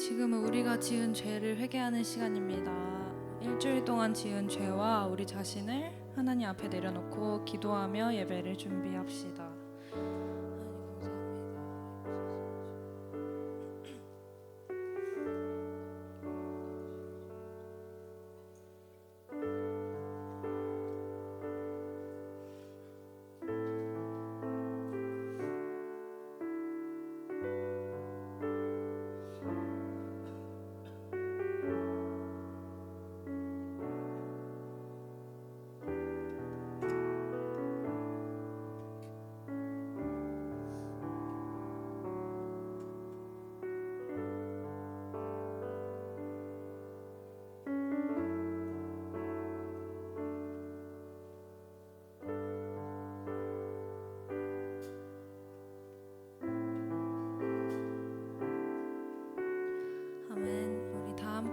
지금은 우리가 지은 죄를 회개하는 시간입니다. 일주일 동안 지은 죄와 우리 자신을 하나님 앞에 내려놓고 기도하며 예배를 준비합시다.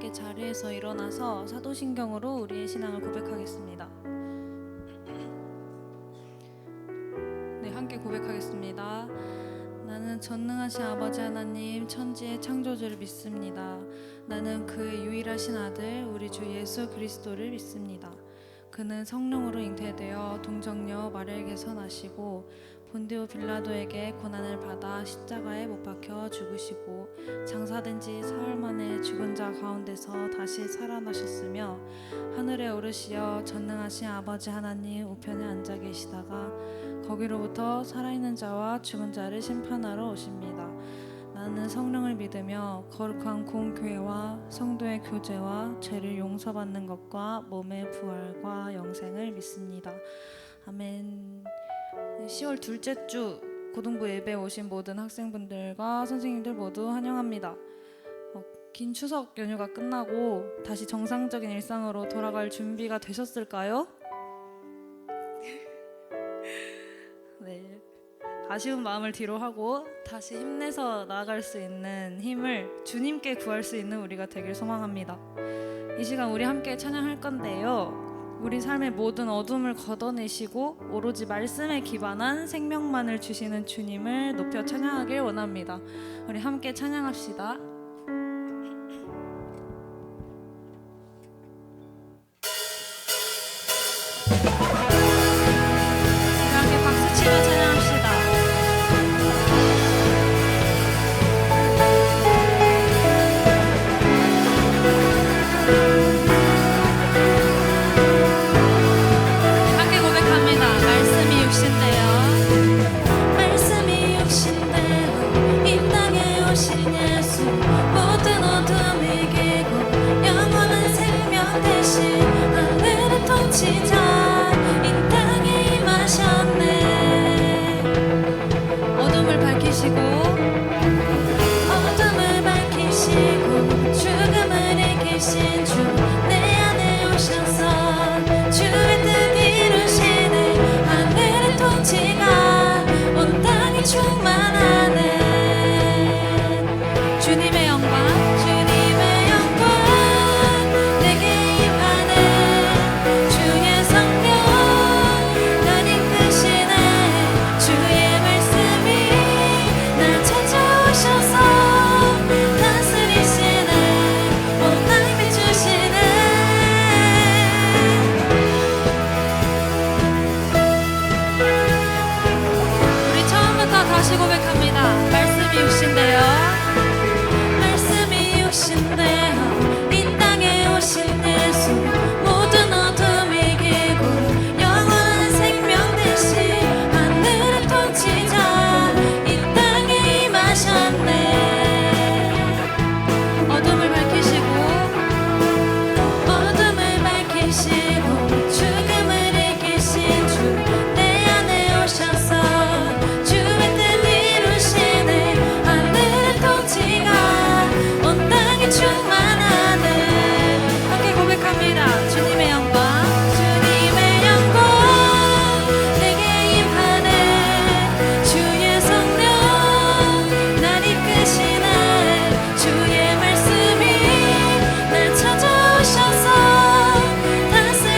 함께 자리에서 일어나서 사도신경으로 우리의 신앙을 고백하겠습니다. 네, 함께 고백하겠습니다. 나는 전능하신 아버지 하나님 천지의 창조주를 믿습니다. 나는 그의 유일하신 아들 우리 주 예수 그리스도를 믿습니다. 그는 성령으로 잉태되어 동정녀 마리아에게서 나시고 본디오 빌라도에게 고난을 받아 십자가에 못 박혀 죽으시고 장사된 지 사흘 만에 죽은 자 가운데서 다시 살아나셨으며 하늘에 오르시어 전능하신 아버지 하나님 우편에 앉아 계시다가 거기로부터 살아있는 자와 죽은 자를 심판하러 오십니다. 나는 성령을 믿으며 거룩한 공교회와 성도의 교제와 죄를 용서받는 것과 몸의 부활과 영생을 믿습니다. 아멘. 10월 둘째 주 고등부 예배에 오신 모든 학생분들과 선생님들 모두 환영합니다. 긴 추석 연휴가 끝나고 다시 정상적인 일상으로 돌아갈 준비가 되셨을까요? 네. 아쉬운 마음을 뒤로 하고 다시 힘내서 나아갈 수 있는 힘을 주님께 구할 수 있는 우리가 되길 소망합니다. 이 시간 우리 함께 찬양할 건데요. 우리 삶의 모든 어둠을 걷어내시고 오로지 말씀에 기반한 생명만을 주시는 주님을 높여 찬양하길 원합니다. 우리 함께 찬양합시다. 우리 함께 박수치며 찬양합시다. 주의 말씀이 날 찾아오셔서 다스리시네.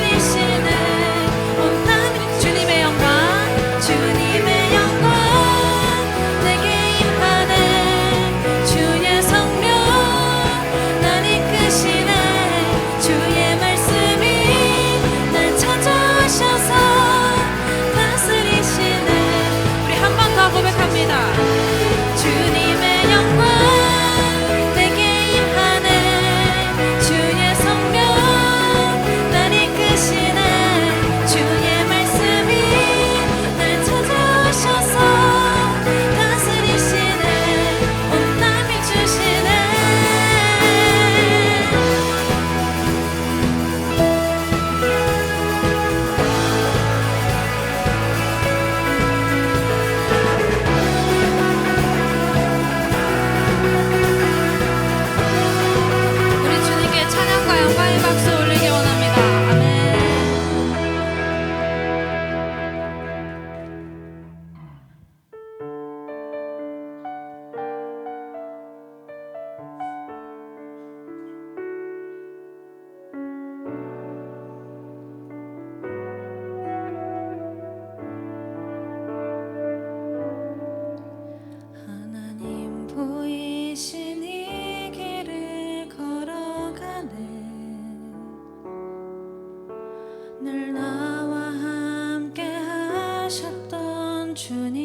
늘 나와 함께 하셨던 주님,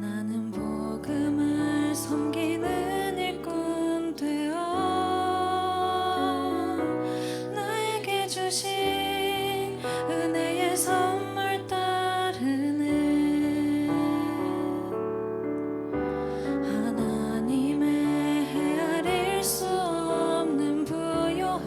나는 복음을 섬기는 일꾼 되어 나에게 주신 은혜의 선물 따르는 하나님의 헤아릴 수 없는 부요함,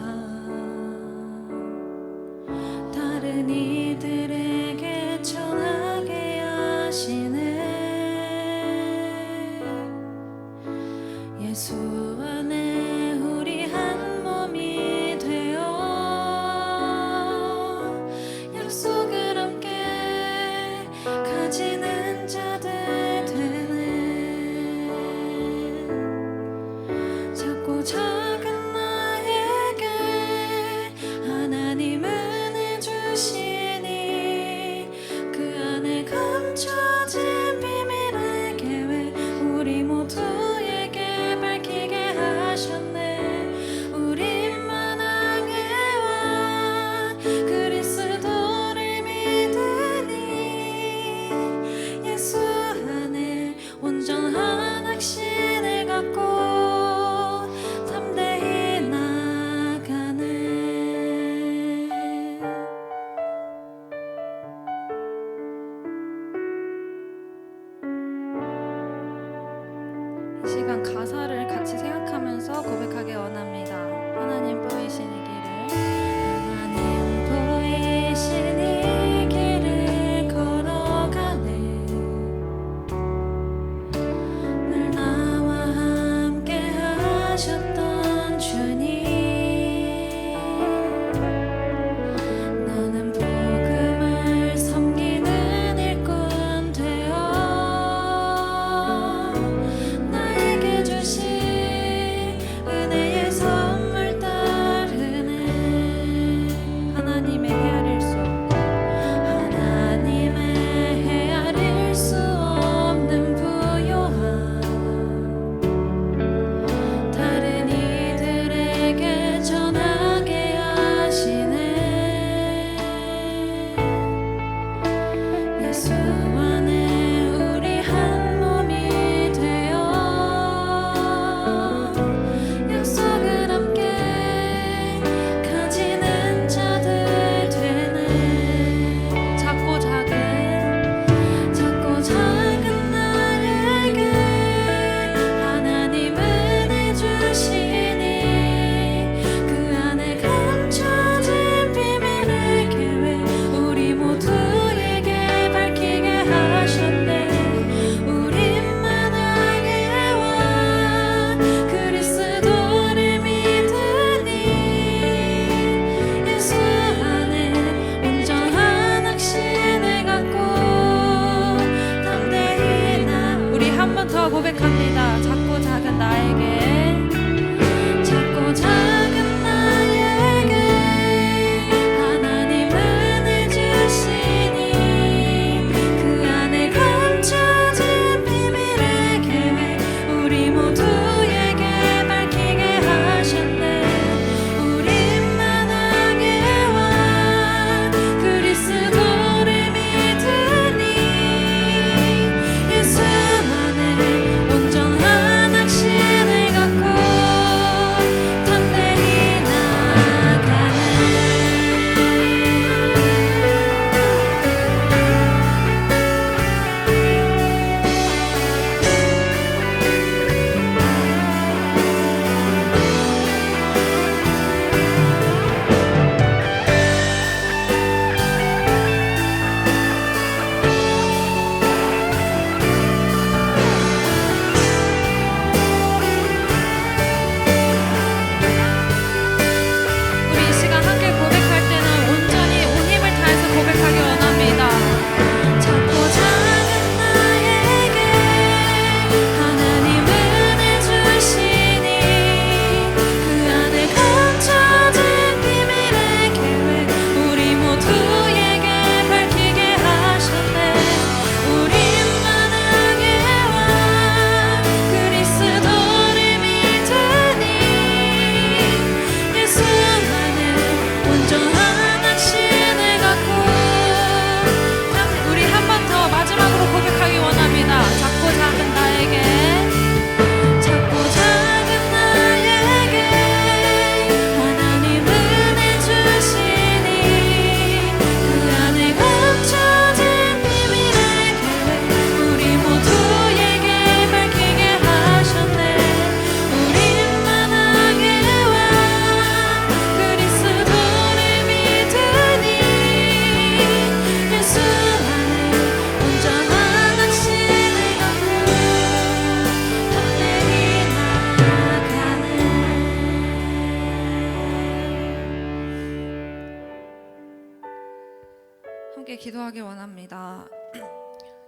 함께 기도하길 원합니다.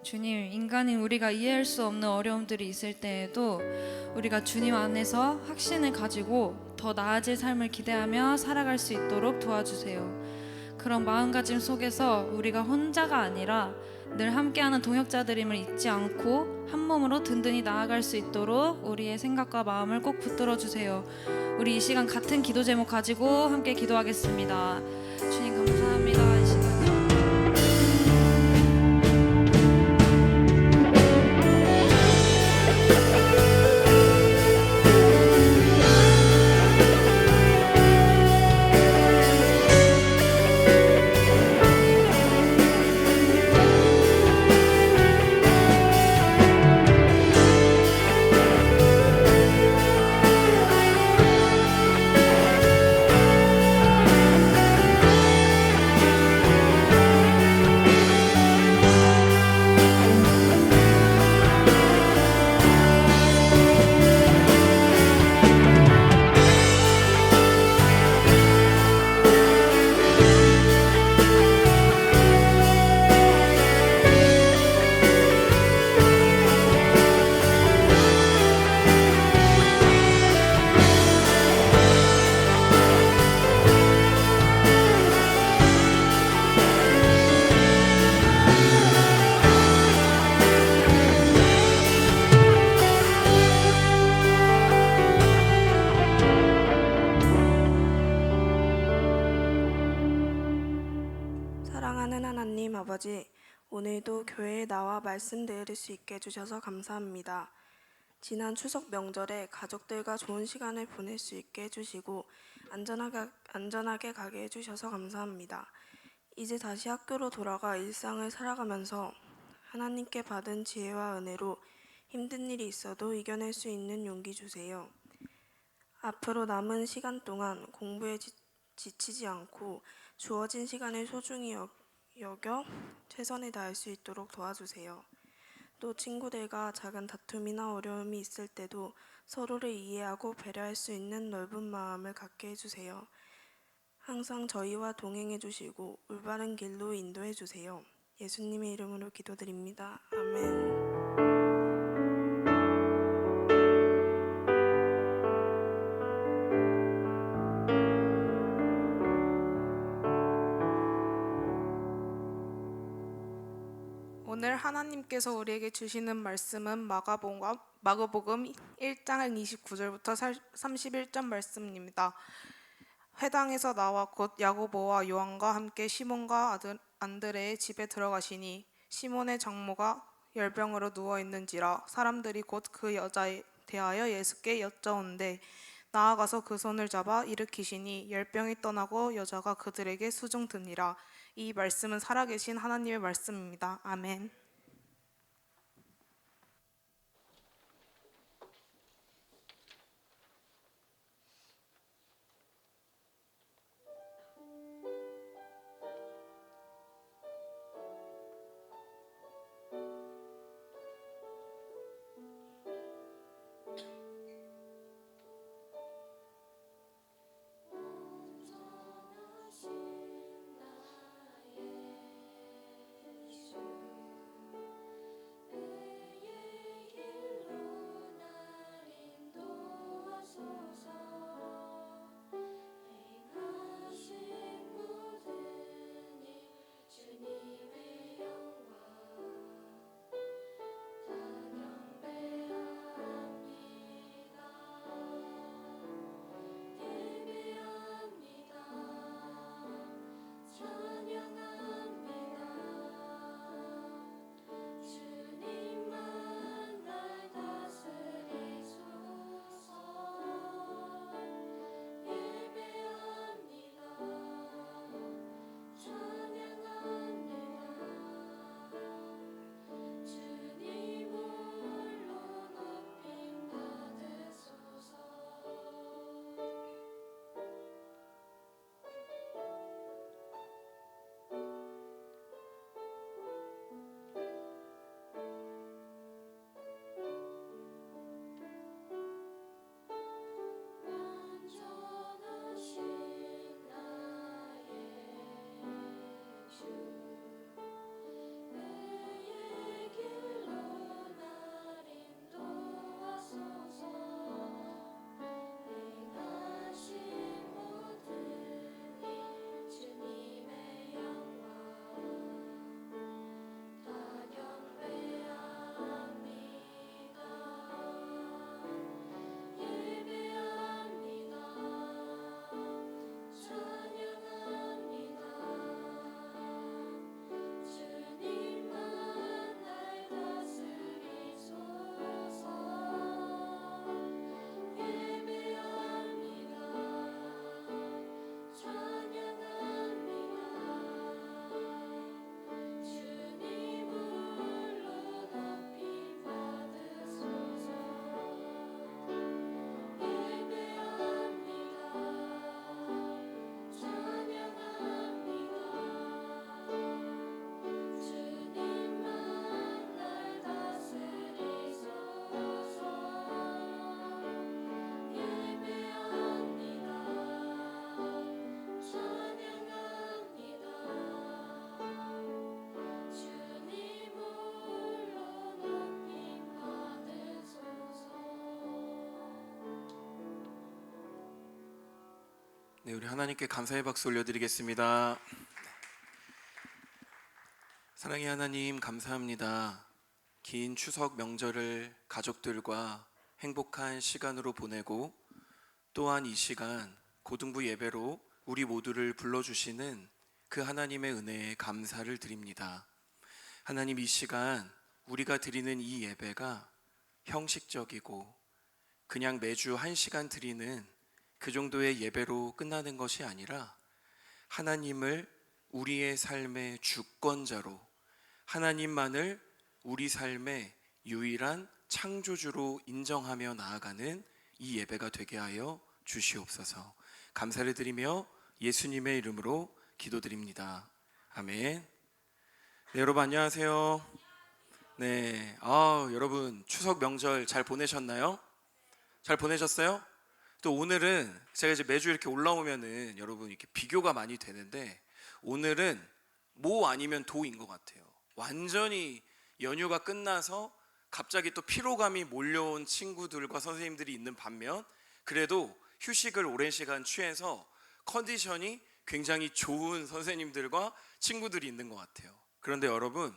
주님, 인간인 우리가 이해할 수 없는 어려움들이 있을 때에도 우리가 주님 안에서 확신을 가지고 더 나아질 삶을 기대하며 살아갈 수 있도록 도와주세요. 그런 마음가짐 속에서 우리가 혼자가 아니라 늘 함께하는 동역자들임을 잊지 않고 한 몸으로 든든히 나아갈 수 있도록 우리의 생각과 마음을 꼭 붙들어 주세요. 우리 이 시간 같은 기도 제목 가지고 함께 기도하겠습니다. 주님 감사합니다. 이 시간 사랑하는 하나님 아버지, 오늘도 교회에 나와 말씀 들을 수 있게 해주셔서 감사합니다. 지난 추석 명절에 가족들과 좋은 시간을 보낼 수 있게 해주시고 안전하게 가게 해주셔서 감사합니다. 이제 다시 학교로 돌아가 일상을 살아가면서 하나님께 받은 지혜와 은혜로 힘든 일이 있어도 이겨낼 수 있는 용기 주세요. 앞으로 남은 시간 동안 공부에 지치지 않고 주어진 시간을 소중히 여겨 최선을 다할 수 있도록 도와주세요. 또 친구들과 작은 다툼이나 어려움이 있을 때도 서로를 이해하고 배려할 수 있는 넓은 마음을 갖게 해주세요. 항상 저희와 동행해 주시고 올바른 길로 인도해 주세요. 예수님의 이름으로 기도드립니다. 아멘. 오늘 하나님께서 우리에게 주시는 말씀은 마가복음 1장 29절부터 31절 말씀입니다. 회당에서 나와 곧 야고보와 요한과 함께 시몬과 안드레의 집에 들어가시니 시몬의 장모가 열병으로 누워 있는지라 사람들이 곧 그 여자에 대하여 예수께 여짜온대 나아가서 그 손을 잡아 일으키시니 열병이 떠나고 여자가 그들에게 수종드니라. 이 말씀은 살아계신 하나님의 말씀입니다. 아멘. 네, 우리 하나님께 감사의 박수 올려드리겠습니다. 사랑의 하나님, 감사합니다. 긴 추석 명절을 가족들과 행복한 시간으로 보내고 또한 이 시간 고등부 예배로 우리 모두를 불러주시는 그 하나님의 은혜에 감사를 드립니다. 하나님, 이 시간 우리가 드리는 이 예배가 형식적이고 그냥 매주 1시간 드리는 그 정도의 예배로 끝나는 것이 아니라 하나님을 우리의 삶의 주권자로, 하나님만을 우리 삶의 유일한 창조주로 인정하며 나아가는 이 예배가 되게 하여 주시옵소서. 감사를 드리며 예수님의 이름으로 기도드립니다. 아멘. 네, 여러분 안녕하세요. 네, 여러분 추석 명절 잘 보내셨나요? 잘 보내셨어요? 또 오늘은 제가 이제 매주 이렇게 올라오면은 여러분 이렇게 비교가 많이 되는데 오늘은 모 아니면 도인 것 같아요. 완전히 연휴가 끝나서 갑자기 또 피로감이 몰려온 친구들과 선생님들이 있는 반면 그래도 휴식을 오랜 시간 취해서 컨디션이 굉장히 좋은 선생님들과 친구들이 있는 것 같아요. 그런데 여러분,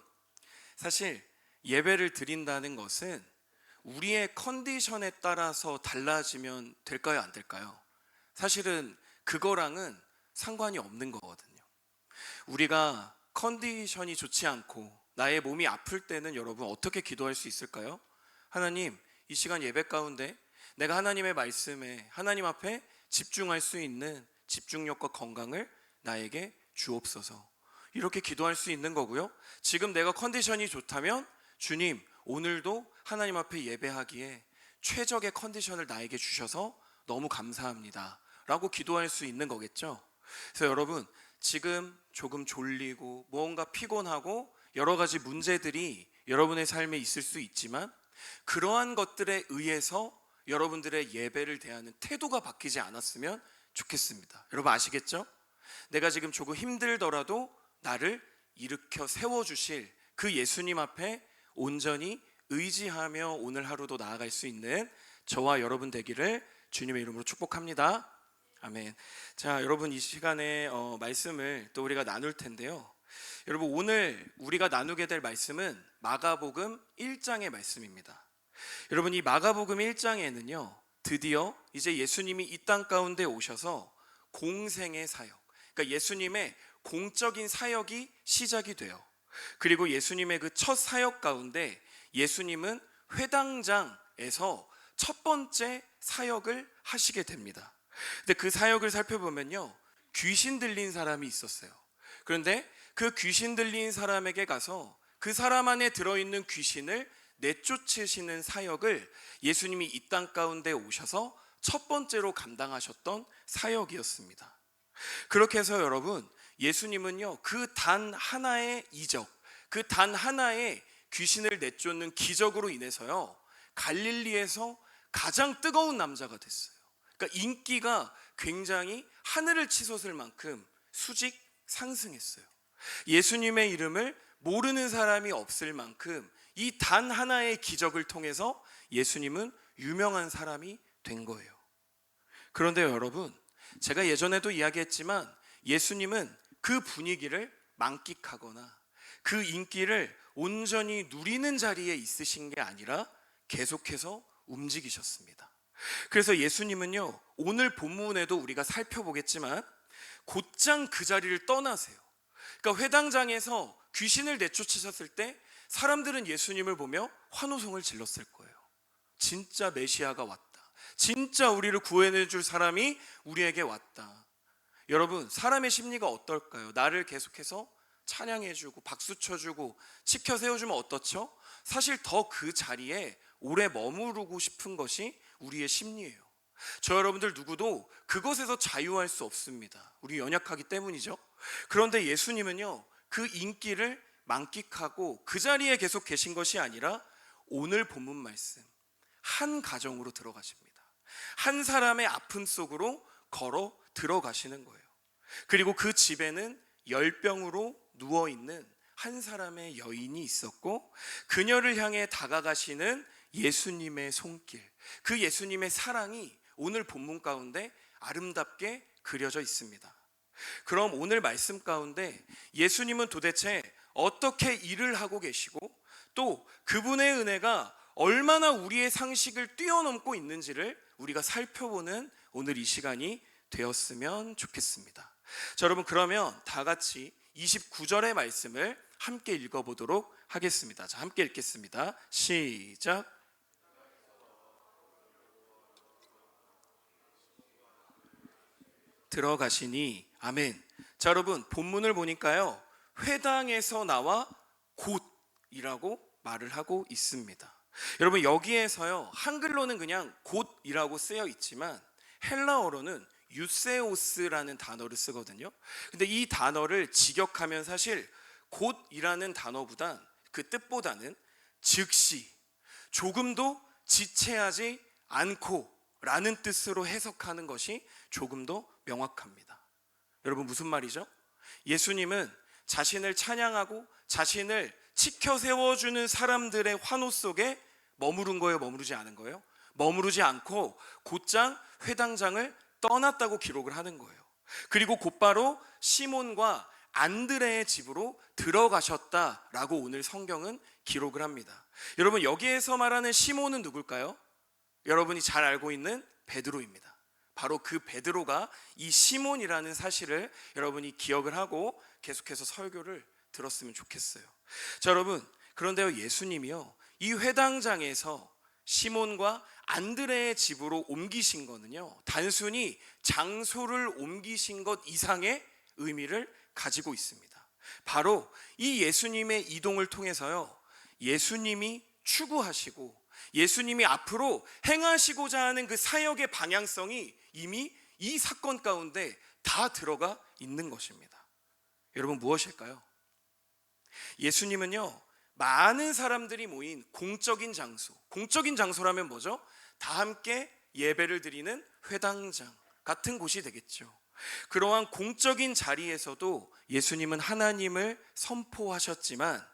사실 예배를 드린다는 것은 우리의 컨디션에 따라서 달라지면 될까요, 안 될까요? 사실은 그거랑은 상관이 없는 거거든요. 우리가 컨디션이 좋지 않고 나의 몸이 아플 때는 여러분 어떻게 기도할 수 있을까요? 하나님, 이 시간 예배 가운데 내가 하나님의 말씀에 하나님 앞에 집중할 수 있는 집중력과 건강을 나에게 주옵소서. 이렇게 기도할 수 있는 거고요. 지금 내가 컨디션이 좋다면 주님, 오늘도 하나님 앞에 예배하기에 최적의 컨디션을 나에게 주셔서 너무 감사합니다 라고 기도할 수 있는 거겠죠. 그래서 여러분, 지금 조금 졸리고 뭔가 피곤하고 여러 가지 문제들이 여러분의 삶에 있을 수 있지만 그러한 것들에 의해서 여러분들의 예배를 대하는 태도가 바뀌지 않았으면 좋겠습니다. 여러분 아시겠죠? 내가 지금 조금 힘들더라도 나를 일으켜 세워주실 그 예수님 앞에 온전히 의지하며 오늘 하루도 나아갈 수 있는 저와 여러분 되기를 주님의 이름으로 축복합니다. 아멘. 자, 여러분 이 시간에 말씀을 또 우리가 나눌 텐데요. 여러분 오늘 우리가 나누게 될 말씀은 마가복음 1장의 말씀입니다. 여러분 이 마가복음 1장에는요 드디어 이제 예수님이 이 땅 가운데 오셔서 공생의 사역, 그러니까 예수님의 공적인 사역이 시작이 돼요. 그리고 예수님의 그 첫 사역 가운데 예수님은 회당장에서 첫 번째 사역을 하시게 됩니다. 근데 그 사역을 살펴보면요 귀신 들린 사람이 있었어요. 그런데 그 귀신 들린 사람에게 가서 그 사람 안에 들어있는 귀신을 내쫓으시는 사역을 예수님이 이 땅 가운데 오셔서 첫 번째로 감당하셨던 사역이었습니다. 그렇게 해서 여러분 예수님은요 그 단 하나의 이적, 그 단 하나의 귀신을 내쫓는 기적으로 인해서요 갈릴리에서 가장 뜨거운 남자가 됐어요. 그러니까 인기가 굉장히 하늘을 치솟을 만큼 수직 상승했어요. 예수님의 이름을 모르는 사람이 없을 만큼 이 단 하나의 기적을 통해서 예수님은 유명한 사람이 된 거예요. 그런데 여러분, 제가 예전에도 이야기했지만 예수님은 그 분위기를 만끽하거나 그 인기를 온전히 누리는 자리에 있으신 게 아니라 계속해서 움직이셨습니다. 그래서 예수님은요 오늘 본문에도 우리가 살펴보겠지만 곧장 그 자리를 떠나세요. 그러니까 회당장에서 귀신을 내쫓으셨을 때 사람들은 예수님을 보며 환호성을 질렀을 거예요. 진짜 메시아가 왔다. 진짜 우리를 구원해 줄 사람이 우리에게 왔다. 여러분 사람의 심리가 어떨까요? 나를 계속해서 찬양해주고 박수 쳐주고 치켜 세워주면 어떻죠? 사실 더 그 자리에 오래 머무르고 싶은 것이 우리의 심리예요. 저 여러분들 누구도 그것에서 자유할 수 없습니다. 우리 연약하기 때문이죠. 그런데 예수님은요 그 인기를 만끽하고 그 자리에 계속 계신 것이 아니라 오늘 본문 말씀 한 가정으로 들어가십니다. 한 사람의 아픔 속으로 걸어 들어가시는 거예요. 그리고 그 집에는 열병으로 누워있는 한 사람의 여인이 있었고 그녀를 향해 다가가시는 예수님의 손길, 그 예수님의 사랑이 오늘 본문 가운데 아름답게 그려져 있습니다. 그럼 오늘 말씀 가운데 예수님은 도대체 어떻게 일을 하고 계시고 또 그분의 은혜가 얼마나 우리의 상식을 뛰어넘고 있는지를 우리가 살펴보는 오늘 이 시간이 되었으면 좋겠습니다. 자, 여러분, 그러면 다 같이 29절의 말씀을 함께 읽어보도록 하겠습니다. 자, 함께 읽겠습니다. 시작. 들어가시니 아멘. 자, 여러분, 본문을 보니까요, 회당에서 나와 곧이라고 말을 하고 있습니다. 여러분, 여기에서요, 한글로는 그냥 곧이라고 쓰여 있지만 헬라어로는 유세오스라는 단어를 쓰거든요. 근데 이 단어를 직역하면 사실 곧이라는 단어보단 그 뜻보다는 즉시, 조금도 지체하지 않고 라는 뜻으로 해석하는 것이 조금 더 명확합니다. 여러분, 무슨 말이죠? 예수님은 자신을 찬양하고 자신을 지켜 세워주는 사람들의 환호 속에 머무른 거예요? 머무르지 않은 거예요? 머무르지 않고 곧장 회당장을 떠났다고 기록을 하는 거예요. 그리고 곧바로 시몬과 안드레의 집으로 들어가셨다라고 오늘 성경은 기록을 합니다. 여러분, 여기에서 말하는 시몬은 누굴까요? 여러분이 잘 알고 있는 베드로입니다. 바로 그 베드로가 이 시몬이라는 사실을 여러분이 기억을 하고 계속해서 설교를 들었으면 좋겠어요. 자, 여러분, 그런데요, 예수님이요, 이 회당장에서 시몬과 안드레의 집으로 옮기신 거는요, 단순히 장소를 옮기신 것 이상의 의미를 가지고 있습니다. 바로 이 예수님의 이동을 통해서요, 예수님이 추구하시고 예수님이 앞으로 행하시고자 하는 그 사역의 방향성이 이미 이 사건 가운데 다 들어가 있는 것입니다. 여러분, 무엇일까요? 예수님은요, 많은 사람들이 모인 공적인 장소, 공적인 장소라면 뭐죠? 다 함께 예배를 드리는 회당장 같은 곳이 되겠죠. 그러한 공적인 자리에서도 예수님은 하나님을 선포하셨지만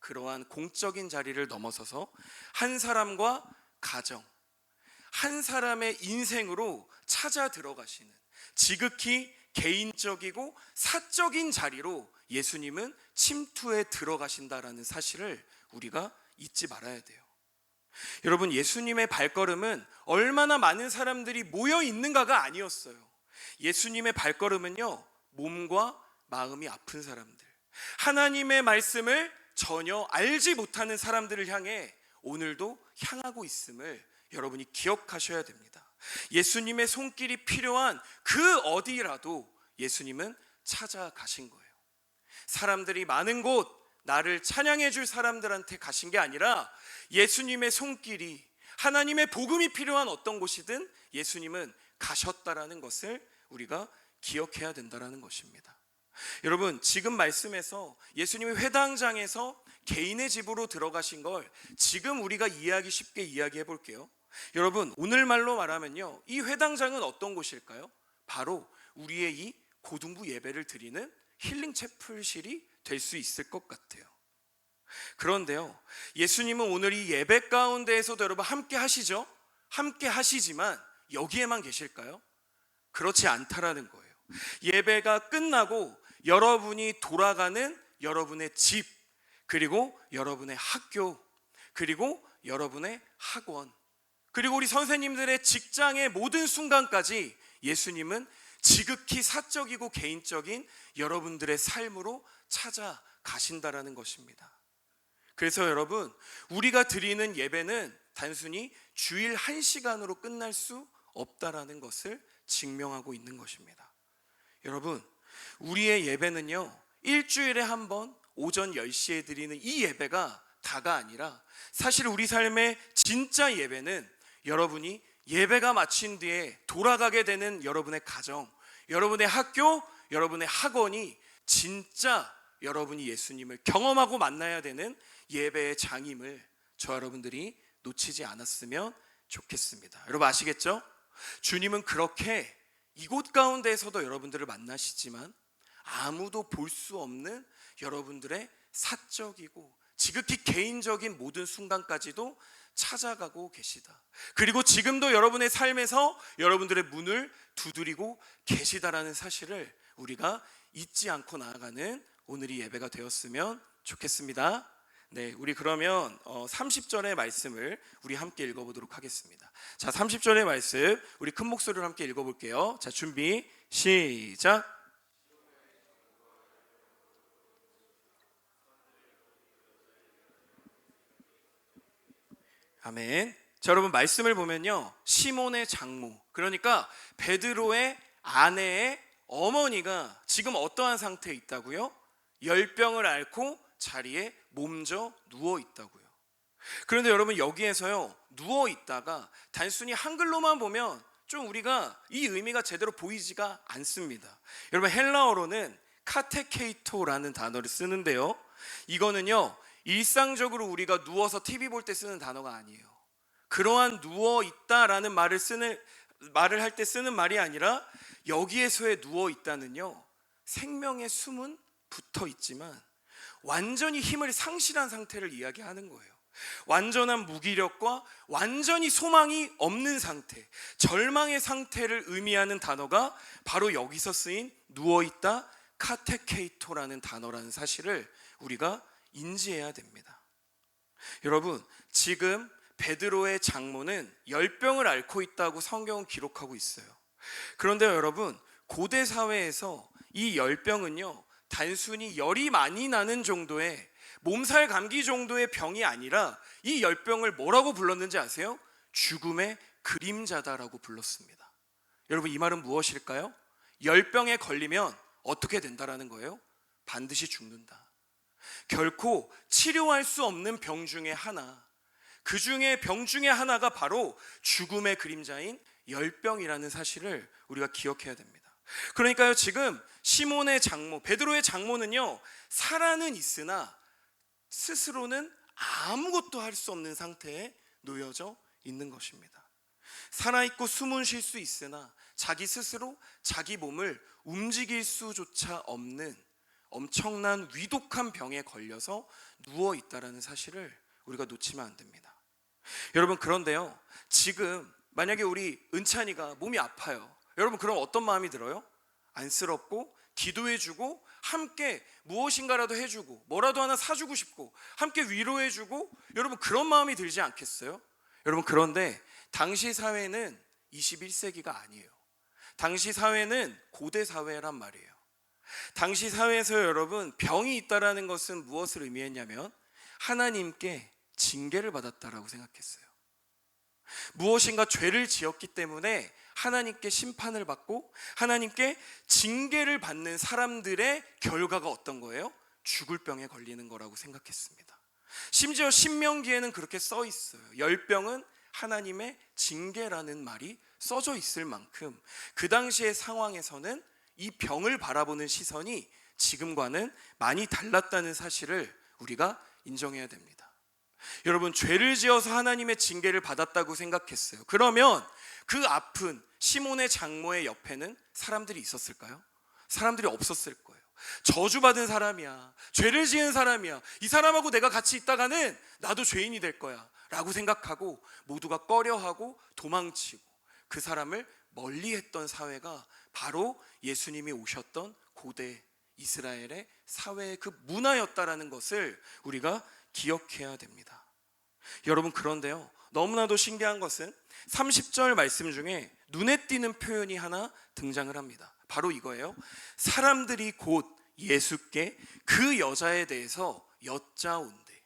그러한 공적인 자리를 넘어서서 한 사람과 가정, 한 사람의 인생으로 찾아 들어가시는 지극히 개인적이고 사적인 자리로 예수님은 침투해 들어가신다라는 사실을 우리가 잊지 말아야 돼요. 여러분, 예수님의 발걸음은 얼마나 많은 사람들이 모여 있는가가 아니었어요. 예수님의 발걸음은요, 몸과 마음이 아픈 사람들, 하나님의 말씀을 전혀 알지 못하는 사람들을 향해 오늘도 향하고 있음을 여러분이 기억하셔야 됩니다. 예수님의 손길이 필요한 그 어디라도 예수님은 찾아가신 거예요. 사람들이 많은 곳, 나를 찬양해 줄 사람들한테 가신 게 아니라 예수님의 손길이, 하나님의 복음이 필요한 어떤 곳이든 예수님은 가셨다라는 것을 우리가 기억해야 된다는 것입니다. 여러분, 지금 말씀에서 예수님이 회당장에서 개인의 집으로 들어가신 걸 지금 우리가 이해하기 쉽게 이야기해 볼게요. 여러분, 오늘말로 말하면요, 이 회당장은 어떤 곳일까요? 바로 우리의 이 고등부 예배를 드리는 힐링 채플실이 될 수 있을 것 같아요. 그런데요, 예수님은 오늘 이 예배 가운데에서도 여러분 함께 하시죠? 함께 하시지만 여기에만 계실까요? 그렇지 않다라는 거예요. 예배가 끝나고 여러분이 돌아가는 여러분의 집, 그리고 여러분의 학교, 그리고 여러분의 학원, 그리고 우리 선생님들의 직장의 모든 순간까지 예수님은 지극히 사적이고 개인적인 여러분들의 삶으로 찾아가신다라는 것입니다. 그래서 여러분, 우리가 드리는 예배는 단순히 주일 1시간으로 끝날 수 없다라는 것을 증명하고 있는 것입니다. 여러분, 우리의 예배는요, 일주일에 한 번 오전 10시에 드리는 이 예배가 다가 아니라 사실 우리 삶의 진짜 예배는 여러분이 예배가 마친 뒤에 돌아가게 되는 여러분의 가정, 여러분의 학교, 여러분의 학원이 진짜 여러분이 예수님을 경험하고 만나야 되는 예배의 장임을 저 여러분들이 놓치지 않았으면 좋겠습니다. 여러분 아시겠죠? 주님은 그렇게 이곳 가운데에서도 여러분들을 만나시지만 아무도 볼 수 없는 여러분들의 사적이고 지극히 개인적인 모든 순간까지도 찾아가고 계시다. 그리고 지금도 여러분의 삶에서 여러분들의 문을 두드리고 계시다라는 사실을 우리가 잊지 않고 나아가는 오늘이 예배가 되었으면 좋겠습니다. 네, 우리 그러면 30절의 말씀을 우리 함께 읽어보도록 하겠습니다. 자, 30절의 말씀 우리 큰 목소리로 함께 읽어볼게요. 자, 준비 시작. 아멘. 자, 여러분 말씀을 보면요, 시몬의 장모, 그러니까 베드로의 아내의 어머니가 지금 어떠한 상태에 있다고요? 열병을 앓고 자리에 몸져 누워 있다고요. 그런데 여러분 여기에서요, 누워 있다가 단순히 한글로만 보면 좀 우리가 이 의미가 제대로 보이지가 않습니다. 여러분 헬라어로는 카테케이토라는 단어를 쓰는데요, 이거는요 일상적으로 우리가 누워서 TV 볼 때 쓰는 단어가 아니에요. 그러한 누워 있다라는 말을 할 때 쓰는 말이 아니라, 여기에서의 누워 있다는요, 생명의 숨은 붙어 있지만 완전히 힘을 상실한 상태를 이야기하는 거예요. 완전한 무기력과 완전히 소망이 없는 상태, 절망의 상태를 의미하는 단어가 바로 여기서 쓰인 누워있다 카테케이토라는 단어라는 사실을 우리가 인지해야 됩니다. 여러분, 지금 베드로의 장모는 열병을 앓고 있다고 성경은 기록하고 있어요. 그런데 여러분, 고대 사회에서 이 열병은요, 단순히 열이 많이 나는 정도의 몸살 감기 정도의 병이 아니라 이 열병을 뭐라고 불렀는지 아세요? 죽음의 그림자다라고 불렀습니다. 여러분, 이 말은 무엇일까요? 열병에 걸리면 어떻게 된다라는 거예요? 반드시 죽는다. 결코 치료할 수 없는 병 중에 하나, 그 중에 병 중에 하나가 바로 죽음의 그림자인 열병이라는 사실을 우리가 기억해야 됩니다. 그러니까요, 지금 시몬의 장모, 베드로의 장모는요, 살아는 있으나 스스로는 아무것도 할 수 없는 상태에 놓여져 있는 것입니다. 살아있고 숨은 쉴 수 있으나 자기 스스로 자기 몸을 움직일 수조차 없는 엄청난 위독한 병에 걸려서 누워 있다라는 사실을 우리가 놓치면 안 됩니다. 여러분, 그런데요, 지금 만약에 우리 은찬이가 몸이 아파요. 여러분, 그럼 어떤 마음이 들어요? 안쓰럽고 기도해주고 함께 무엇인가라도 해주고 뭐라도 하나 사주고 싶고 함께 위로해주고, 여러분 그런 마음이 들지 않겠어요? 여러분, 그런데 당시 사회는 21세기가 아니에요. 당시 사회는 고대 사회란 말이에요. 당시 사회에서 여러분, 병이 있다라는 것은 무엇을 의미했냐면 하나님께 징계를 받았다라고 생각했어요. 무엇인가 죄를 지었기 때문에 하나님께 심판을 받고 하나님께 징계를 받는 사람들의 결과가 어떤 거예요? 죽을 병에 걸리는 거라고 생각했습니다. 심지어 신명기에는 그렇게 써 있어요. 열병은 하나님의 징계라는 말이 써져 있을 만큼 그 당시의 상황에서는 이 병을 바라보는 시선이 지금과는 많이 달랐다는 사실을 우리가 인정해야 됩니다. 여러분, 죄를 지어서 하나님의 징계를 받았다고 생각했어요. 그러면 그 아픈 시몬의 장모의 옆에는 사람들이 있었을까요? 사람들이 없었을 거예요. 저주받은 사람이야, 죄를 지은 사람이야, 이 사람하고 내가 같이 있다가는 나도 죄인이 될 거야 라고 생각하고 모두가 꺼려하고 도망치고 그 사람을 멀리했던 사회가 바로 예수님이 오셨던 고대 이스라엘의 사회의 그 문화였다라는 것을 우리가 기억해야 됩니다. 여러분, 그런데요, 너무나도 신기한 것은 30절 말씀 중에 눈에 띄는 표현이 하나 등장을 합니다. 바로 이거예요. 사람들이 곧 예수께 그 여자에 대해서 여짜온대.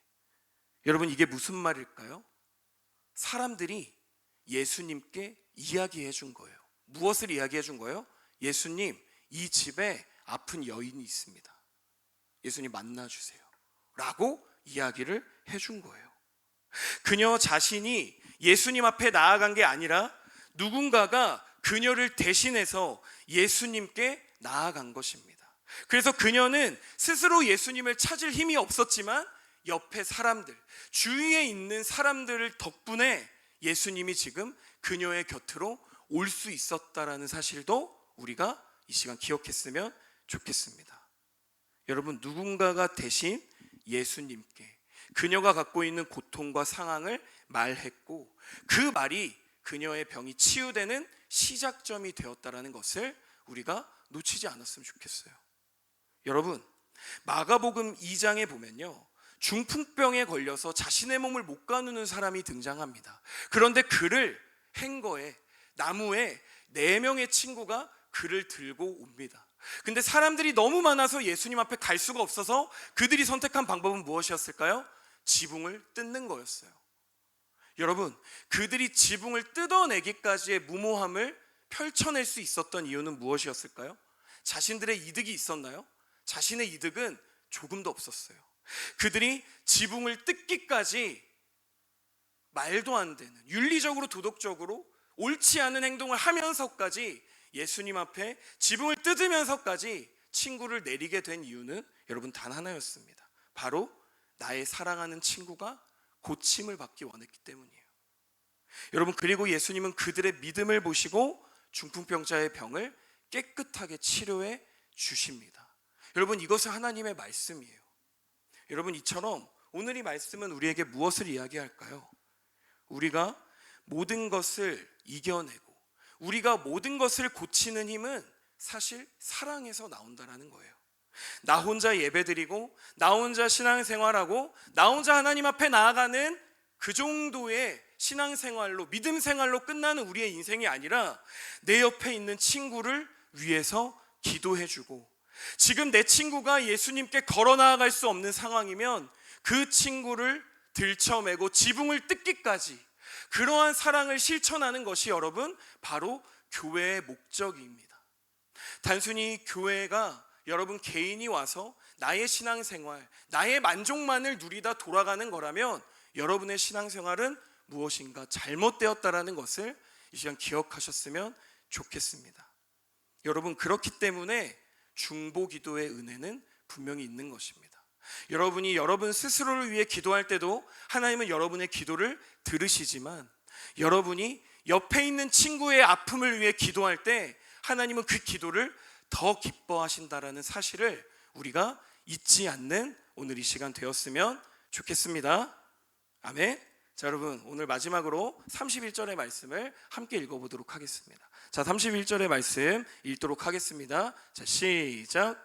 여러분, 이게 무슨 말일까요? 사람들이 예수님께 이야기해 준 거예요. 무엇을 이야기해 준 거예요? 예수님, 이 집에 아픈 여인이 있습니다. 예수님 만나주세요 라고 이야기를 해준 거예요. 그녀 자신이 예수님 앞에 나아간 게 아니라 누군가가 그녀를 대신해서 예수님께 나아간 것입니다. 그래서 그녀는 스스로 예수님을 찾을 힘이 없었지만 옆에 사람들, 주위에 있는 사람들 덕분에 예수님이 지금 그녀의 곁으로 올 수 있었다라는 사실도 우리가 이 시간 기억했으면 좋겠습니다. 여러분, 누군가가 대신 예수님께 그녀가 갖고 있는 고통과 상황을 말했고 그 말이 그녀의 병이 치유되는 시작점이 되었다라는 것을 우리가 놓치지 않았으면 좋겠어요. 여러분, 마가복음 2장에 보면요, 중풍병에 걸려서 자신의 몸을 못 가누는 사람이 등장합니다. 그런데 그를 행거에, 나무에 4명의 친구가 그를 들고 옵니다. 근데 사람들이 너무 많아서 예수님 앞에 갈 수가 없어서 그들이 선택한 방법은 무엇이었을까요? 지붕을 뜯는 거였어요. 여러분, 그들이 지붕을 뜯어내기까지의 무모함을 펼쳐낼 수 있었던 이유는 무엇이었을까요? 자신들의 이득이 있었나요? 자신의 이득은 조금도 없었어요. 그들이 지붕을 뜯기까지 말도 안 되는, 윤리적으로 도덕적으로 옳지 않은 행동을 하면서까지 예수님 앞에 지붕을 뜯으면서까지 친구를 내리게 된 이유는 여러분 단 하나였습니다. 바로 나의 사랑하는 친구가 고침을 받기 원했기 때문이에요. 여러분, 그리고 예수님은 그들의 믿음을 보시고 중풍병자의 병을 깨끗하게 치료해 주십니다. 여러분, 이것은 하나님의 말씀이에요. 여러분, 이처럼 오늘 이 말씀은 우리에게 무엇을 이야기할까요? 우리가 모든 것을 이겨내고 우리가 모든 것을 고치는 힘은 사실 사랑에서 나온다라는 거예요. 나 혼자 예배드리고 나 혼자 신앙생활하고 나 혼자 하나님 앞에 나아가는 그 정도의 신앙생활로, 믿음 생활로 끝나는 우리의 인생이 아니라 내 옆에 있는 친구를 위해서 기도해주고, 지금 내 친구가 예수님께 걸어 나아갈 수 없는 상황이면 그 친구를 들쳐매고 지붕을 뜯기까지 그러한 사랑을 실천하는 것이 여러분 바로 교회의 목적입니다. 단순히 교회가 여러분 개인이 와서 나의 신앙생활, 나의 만족만을 누리다 돌아가는 거라면 여러분의 신앙생활은 무엇인가 잘못되었다라는 것을 이 시간 기억하셨으면 좋겠습니다. 여러분, 그렇기 때문에 중보기도의 은혜는 분명히 있는 것입니다. 여러분이 여러분 스스로를 위해 기도할 때도 하나님은 여러분의 기도를 들으시지만, 여러분이 옆에 있는 친구의 아픔을 위해 기도할 때 하나님은 그 기도를 더 기뻐하신다라는 사실을 우리가 잊지 않는 오늘 이 시간 되었으면 좋겠습니다. 아멘. 자, 여러분, 오늘 마지막으로 31절의 말씀을 함께 읽어보도록 하겠습니다. 자, 31절의 말씀 읽도록 하겠습니다. 자, 시작.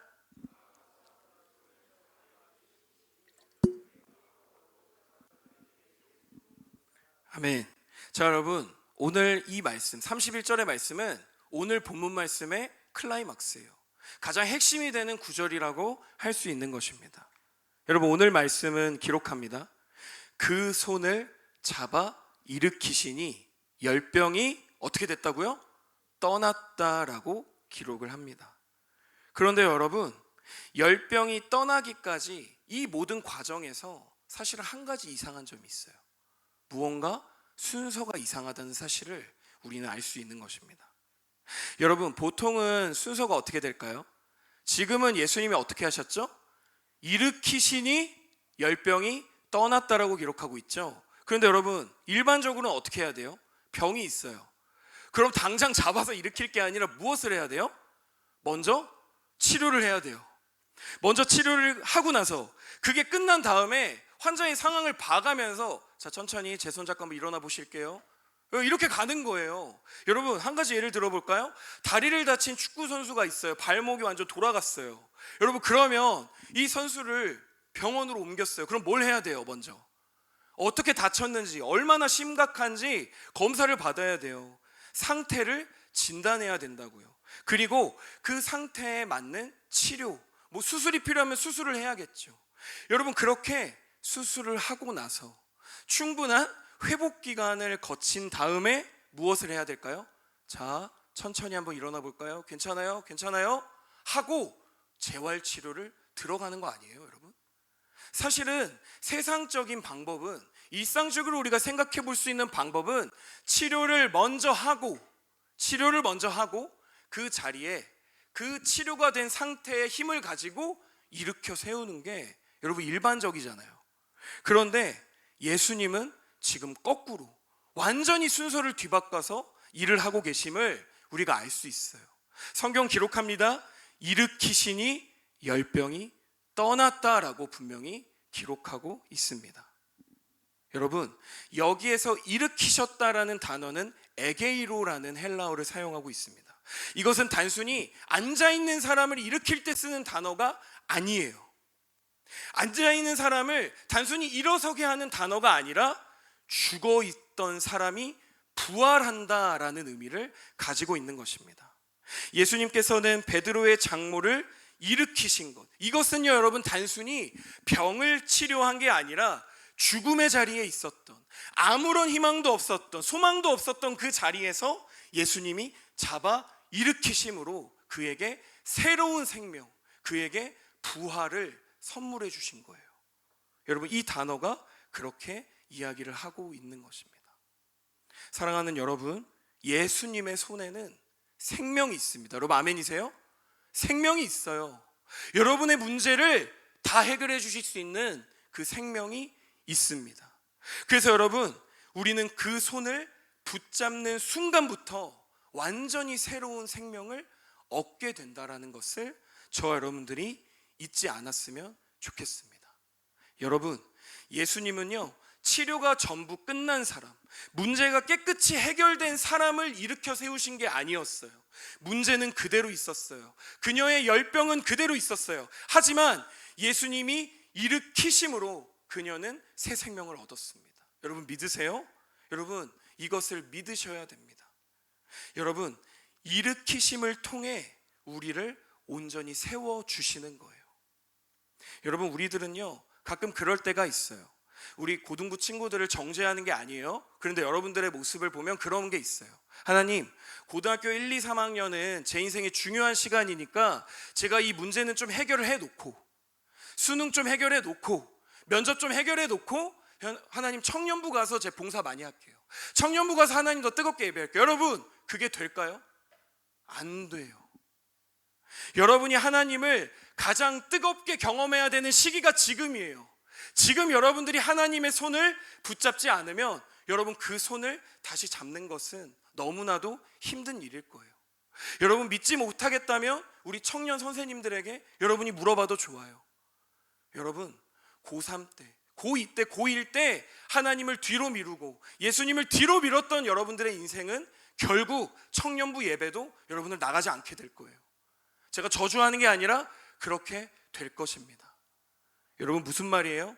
아멘. 자, 여러분, 오늘 이 말씀 31절의 말씀은 오늘 본문 말씀의 클라이막스예요. 가장 핵심이 되는 구절이라고 할 수 있는 것입니다. 여러분, 오늘 말씀은 기록합니다. 그 손을 잡아 일으키시니 열병이 어떻게 됐다고요? 떠났다라고 기록을 합니다. 그런데 여러분, 열병이 떠나기까지 이 모든 과정에서 사실은 한 가지 이상한 점이 있어요. 무언가 순서가 이상하다는 사실을 우리는 알 수 있는 것입니다. 여러분, 보통은 순서가 어떻게 될까요? 지금은 예수님이 어떻게 하셨죠? 일으키시니 열병이 떠났다라고 기록하고 있죠. 그런데 여러분, 일반적으로는 어떻게 해야 돼요? 병이 있어요. 그럼 당장 잡아서 일으킬 게 아니라 무엇을 해야 돼요? 먼저 치료를 해야 돼요. 먼저 치료를 하고 나서 그게 끝난 다음에 환자의 상황을 봐가면서, 자, 천천히 제 손 잠깐만 일어나 보실게요, 이렇게 가는 거예요. 여러분, 한 가지 예를 들어볼까요? 다리를 다친 축구 선수가 있어요. 발목이 완전 돌아갔어요. 여러분, 그러면 이 선수를 병원으로 옮겼어요. 그럼 뭘 해야 돼요? 먼저 어떻게 다쳤는지, 얼마나 심각한지 검사를 받아야 돼요. 상태를 진단해야 된다고요. 그리고 그 상태에 맞는 치료, 뭐 수술이 필요하면 수술을 해야겠죠. 여러분, 그렇게 수술을 하고 나서 충분한 회복 기간을 거친 다음에 무엇을 해야 될까요? 자, 천천히 한번 일어나 볼까요? 괜찮아요? 괜찮아요? 하고 재활 치료를 들어가는 거 아니에요, 여러분? 사실은 세상적인 방법은, 일상적으로 우리가 생각해 볼 수 있는 방법은 치료를 먼저 하고 그 자리에 그 치료가 된 상태의 힘을 가지고 일으켜 세우는 게 여러분 일반적이잖아요. 그런데 예수님은 지금 거꾸로 완전히 순서를 뒤바꿔서 일을 하고 계심을 우리가 알 수 있어요. 성경 기록합니다. 일으키시니 열병이 떠났다라고 분명히 기록하고 있습니다. 여러분, 여기에서 일으키셨다라는 단어는 에게이로라는 헬라어를 사용하고 있습니다. 이것은 단순히 앉아있는 사람을 일으킬 때 쓰는 단어가 아니에요. 앉아있는 사람을 단순히 일어서게 하는 단어가 아니라 죽어있던 사람이 부활한다라는 의미를 가지고 있는 것입니다. 예수님께서는 베드로의 장모를 일으키신 것, 이것은요 여러분, 단순히 병을 치료한 게 아니라 죽음의 자리에 있었던, 아무런 희망도 없었던, 소망도 없었던 그 자리에서 예수님이 잡아 일으키심으로 그에게 새로운 생명, 그에게 부활을 선물해 주신 거예요. 여러분, 이 단어가 그렇게 이야기를 하고 있는 것입니다. 사랑하는 여러분, 예수님의 손에는 생명이 있습니다. 여러분, 아멘이세요? 생명이 있어요. 여러분의 문제를 다 해결해 주실 수 있는 그 생명이 있습니다. 그래서 여러분, 우리는 그 손을 붙잡는 순간부터 완전히 새로운 생명을 얻게 된다라는 것을 저와 여러분들이 잊지 않았으면 좋겠습니다. 여러분, 예수님은요 치료가 전부 끝난 사람, 문제가 깨끗이 해결된 사람을 일으켜 세우신 게 아니었어요. 문제는 그대로 있었어요. 그녀의 열병은 그대로 있었어요. 하지만 예수님이 일으키심으로 그녀는 새 생명을 얻었습니다. 여러분, 믿으세요? 여러분, 이것을 믿으셔야 됩니다. 여러분, 일으키심을 통해 우리를 온전히 세워주시는 거예요. 여러분, 우리들은요 가끔 그럴 때가 있어요. 우리 고등부 친구들을 정죄하는 게 아니에요. 그런데 여러분들의 모습을 보면 그런 게 있어요. 하나님, 고등학교 1, 2, 3학년은 제 인생의 중요한 시간이니까 제가 이 문제는 좀 해결을 해놓고, 수능 좀 해결해 놓고, 면접 좀 해결해 놓고, 하나님 청년부 가서 제 봉사 많이 할게요. 청년부 가서 하나님 더 뜨겁게 예배할게요. 여러분, 그게 될까요? 안 돼요. 여러분이 하나님을 가장 뜨겁게 경험해야 되는 시기가 지금이에요. 지금 여러분들이 하나님의 손을 붙잡지 않으면 여러분 그 손을 다시 잡는 것은 너무나도 힘든 일일 거예요. 여러분, 믿지 못하겠다면 우리 청년 선생님들에게 여러분이 물어봐도 좋아요. 여러분, 고3 때, 고2 때, 고1 때 하나님을 뒤로 미루고 예수님을 뒤로 밀었던 여러분들의 인생은 결국 청년부 예배도 여러분을 나가지 않게 될 거예요. 제가 저주하는 게 아니라 그렇게 될 것입니다. 여러분, 무슨 말이에요?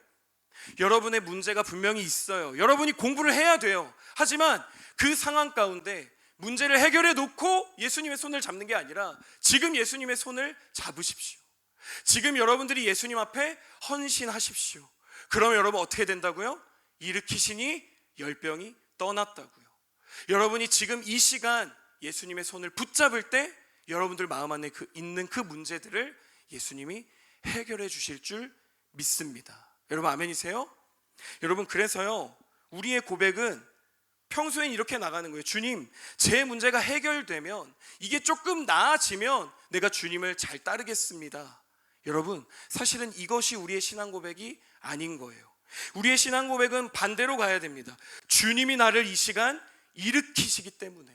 여러분의 문제가 분명히 있어요. 여러분이 공부를 해야 돼요. 하지만 그 상황 가운데 문제를 해결해 놓고 예수님의 손을 잡는 게 아니라 지금 예수님의 손을 잡으십시오. 지금 여러분들이 예수님 앞에 헌신하십시오. 그럼 여러분 어떻게 된다고요? 일으키시니 열병이 떠났다고요. 여러분이 지금 이 시간 예수님의 손을 붙잡을 때 여러분들 마음 안에 있는 그 문제들을 예수님이 해결해 주실 줄 믿습니다. 여러분, 아멘이세요? 여러분, 그래서요 우리의 고백은 평소엔 이렇게 나가는 거예요. 주님, 제 문제가 해결되면, 이게 조금 나아지면 내가 주님을 잘 따르겠습니다. 여러분, 사실은 이것이 우리의 신앙 고백이 아닌 거예요. 우리의 신앙 고백은 반대로 가야 됩니다. 주님이 나를 이 시간 일으키시기 때문에,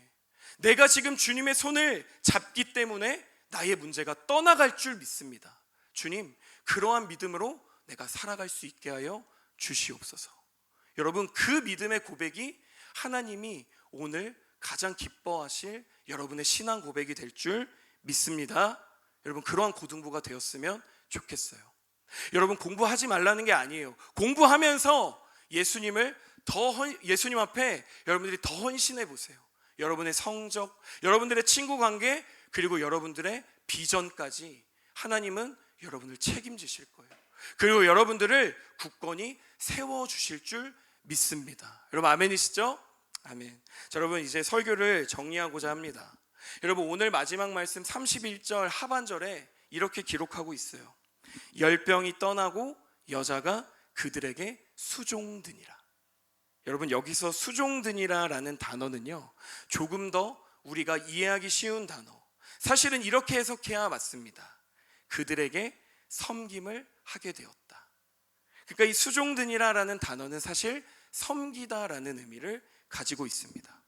내가 지금 주님의 손을 잡기 때문에 나의 문제가 떠나갈 줄 믿습니다. 주님, 그러한 믿음으로 내가 살아갈 수 있게 하여 주시옵소서. 여러분, 그 믿음의 고백이 하나님이 오늘 가장 기뻐하실 여러분의 신앙 고백이 될 줄 믿습니다. 여러분, 그러한 고등부가 되었으면 좋겠어요. 여러분, 공부하지 말라는 게 아니에요. 공부하면서 예수님 앞에 여러분들이 더 헌신해 보세요. 여러분의 성적, 여러분들의 친구 관계, 그리고 여러분들의 비전까지 하나님은 여러분을 책임지실 거예요. 그리고 여러분들을 굳건히 세워주실 줄 믿습니다. 여러분, 아멘이시죠? 아멘. 자, 여러분, 이제 설교를 정리하고자 합니다. 여러분, 오늘 마지막 말씀 31절 하반절에 이렇게 기록하고 있어요. 열병이 떠나고 여자가 그들에게 수종드니라. 여러분, 여기서 수종드니라라는 단어는요 조금 더 우리가 이해하기 쉬운 단어, 사실은 이렇게 해석해야 맞습니다. 그들에게 섬김을 하게 되었다. 그러니까 이 수종드니라라는 단어는 사실 섬기다라는 의미를 가지고 있습니다.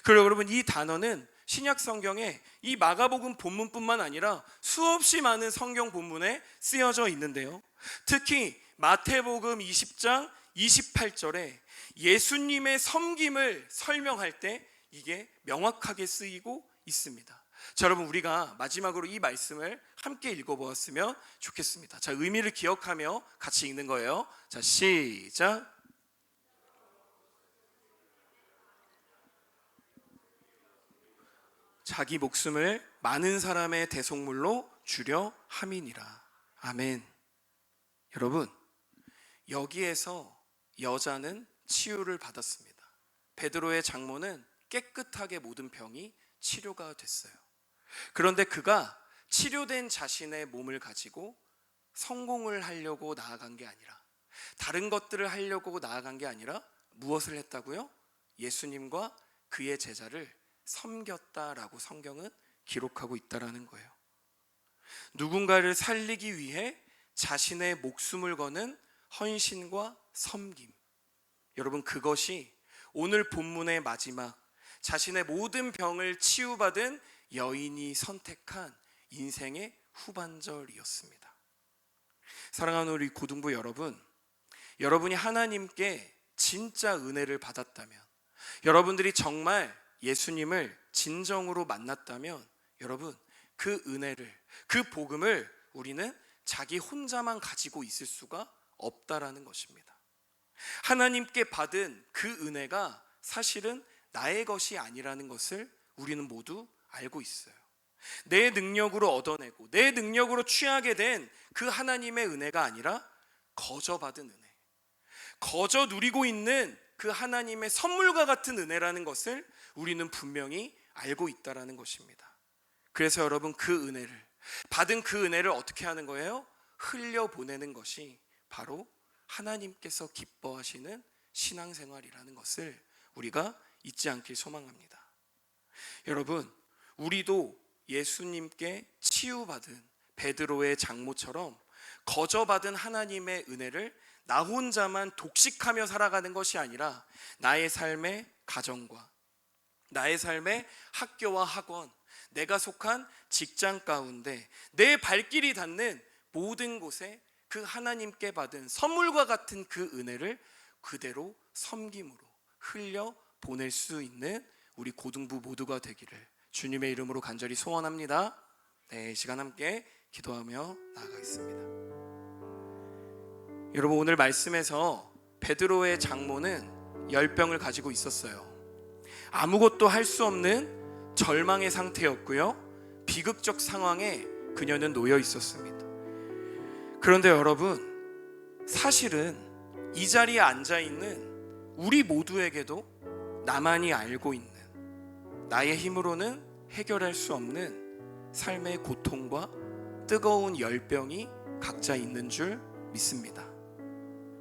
그리고 여러분, 이 단어는 신약 성경에 이 마가복음 본문뿐만 아니라 수없이 많은 성경 본문에 쓰여져 있는데요, 특히 마태복음 20장 28절에 예수님의 섬김을 설명할 때 이게 명확하게 쓰이고 있습니다. 자, 여러분, 우리가 마지막으로 이 말씀을 함께 읽어보았으면 좋겠습니다. 자, 의미를 기억하며 같이 읽는 거예요. 자, 시작. 자기 목숨을 많은 사람의 대속물로 주려 함이니라. 아멘. 여러분, 여기에서 여자는 치유를 받았습니다. 베드로의 장모는 깨끗하게 모든 병이 치료가 됐어요. 그런데 그가 치료된 자신의 몸을 가지고 성공을 하려고 나아간 게 아니라, 다른 것들을 하려고 나아간 게 아니라 무엇을 했다고요? 예수님과 그의 제자를 섬겼다라고 성경은 기록하고 있다라는 거예요. 누군가를 살리기 위해 자신의 목숨을 거는 헌신과 섬김. 여러분, 그것이 오늘 본문의 마지막, 자신의 모든 병을 치유받은 여인이 선택한 인생의 후반절이었습니다. 사랑하는 우리 고등부 여러분, 여러분이 하나님께 진짜 은혜를 받았다면, 여러분들이 정말 예수님을 진정으로 만났다면, 여러분, 그 은혜를, 그 복음을 우리는 자기 혼자만 가지고 있을 수가 없다라는 것입니다. 하나님께 받은 그 은혜가 사실은 나의 것이 아니라는 것을 우리는 모두 알고 있어요. 내 능력으로 얻어내고 내 능력으로 취하게 된 그 하나님의 은혜가 아니라 거저 받은 은혜, 거저 누리고 있는 그 하나님의 선물과 같은 은혜라는 것을 우리는 분명히 알고 있다라는 것입니다. 그래서 여러분, 그 은혜를 받은 그 은혜를 어떻게 하는 거예요? 흘려보내는 것이 바로 하나님께서 기뻐하시는 신앙생활이라는 것을 우리가 잊지 않길 소망합니다. 여러분, 우리도 예수님께 치유받은 베드로의 장모처럼 거저 받은 하나님의 은혜를 나 혼자만 독식하며 살아가는 것이 아니라 나의 삶의 가정과 나의 삶의 학교와 학원, 내가 속한 직장 가운데 내 발길이 닿는 모든 곳에 그 하나님께 받은 선물과 같은 그 은혜를 그대로 섬김으로 흘려 보낼 수 있는 우리 고등부 모두가 되기를 주님의 이름으로 간절히 소원합니다. 네, 이 시간 함께 기도하며 나아가겠습니다. 여러분, 오늘 말씀에서 베드로의 장모는 열병을 가지고 있었어요. 아무것도 할 수 없는 절망의 상태였고요, 비극적 상황에 그녀는 놓여 있었습니다. 그런데 여러분, 사실은 이 자리에 앉아 있는 우리 모두에게도 나만이 알고 있는, 나의 힘으로는 해결할 수 없는 삶의 고통과 뜨거운 열병이 각자 있는 줄 믿습니다.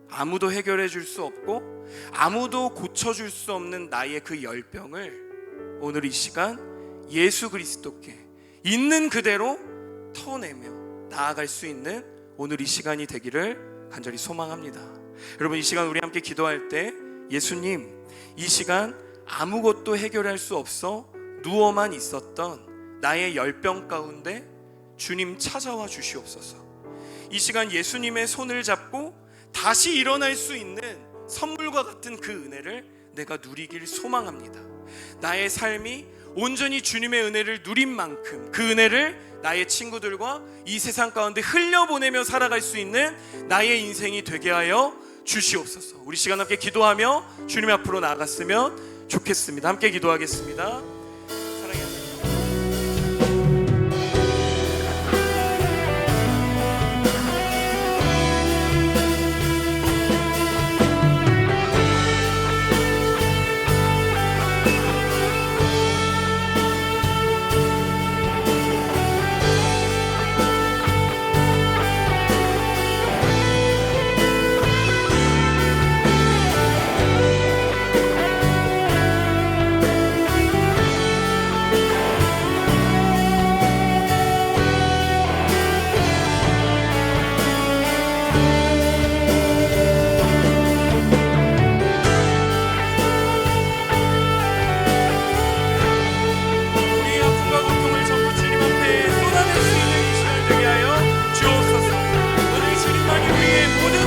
아무도 해결해 줄 수 없고 아무도 고쳐줄 수 없는 나의 그 열병을 오늘 이 시간 예수 그리스도께 있는 그대로 터내며 나아갈 수 있는 오늘 이 시간이 되기를 간절히 소망합니다. 여러분, 이 시간 우리 함께 기도할 때 예수님, 이 시간 아무것도 해결할 수 없어 누워만 있었던 나의 열병 가운데 주님 찾아와 주시옵소서. 이 시간 예수님의 손을 잡고 다시 일어날 수 있는 선물과 같은 그 은혜를 내가 누리길 소망합니다. 나의 삶이 온전히 주님의 은혜를 누린 만큼 그 은혜를 나의 친구들과 이 세상 가운데 흘려보내며 살아갈 수 있는 나의 인생이 되게 하여 주시옵소서. 우리 시간 함께 기도하며 주님 앞으로 나아갔으면 좋겠습니다. 함께 기도하겠습니다.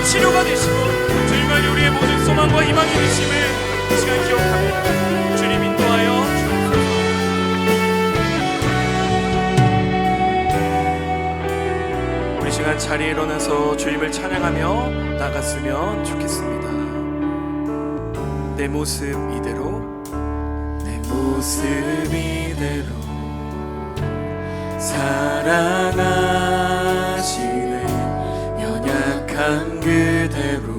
치료가 되시고 정말 우리의 모든 소망 소망과 희망이 되심을 이 시간 기억합니다. 주님 인도하여 주옵소서. 우리 시간 자리에 일어나서 주님을 찬양하며 나갔으면 좋겠습니다. 내 모습 이대로, 내 모습 이대로 사랑하시네. 연약한 그대로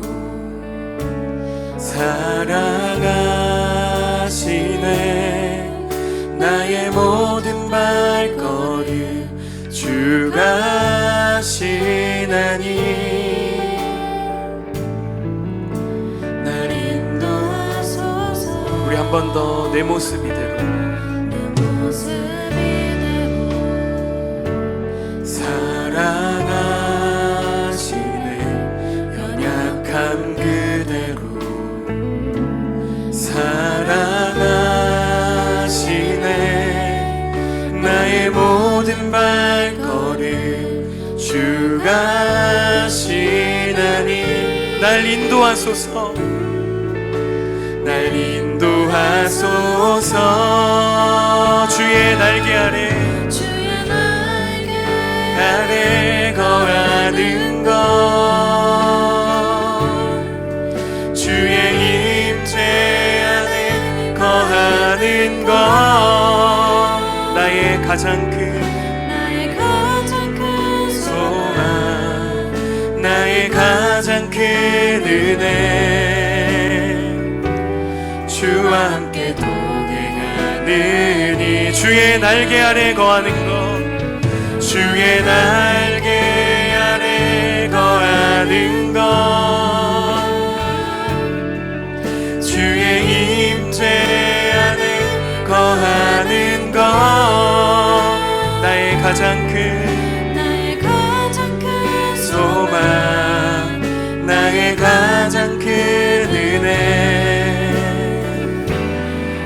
사랑하시네. 나의 모든 발걸음 주가 하시나니. 날 인도하소서. 우리 한 번 더 내 모습 이대로, 내 모습 이대로 사랑하시네. 연약한 그대로 사랑하시네. 나의 모든 발걸음 주가 하시나니. 날 인도하소서. 날 인도하소서. 주의 날개 아래, 주의 날개 아래 거하는 것, 주의 임재 안에 거하는 것. 나의 가장 큰 소망, 나의 가장 큰 은혜. 주와 함께 동행하느니. 주의 날개 아래 거하는 것, 주의 날개 아래 거하는 것, 주의 임재 안에 거하는 것. 나의 가장 큰 소망, 나의 가장 큰 은혜.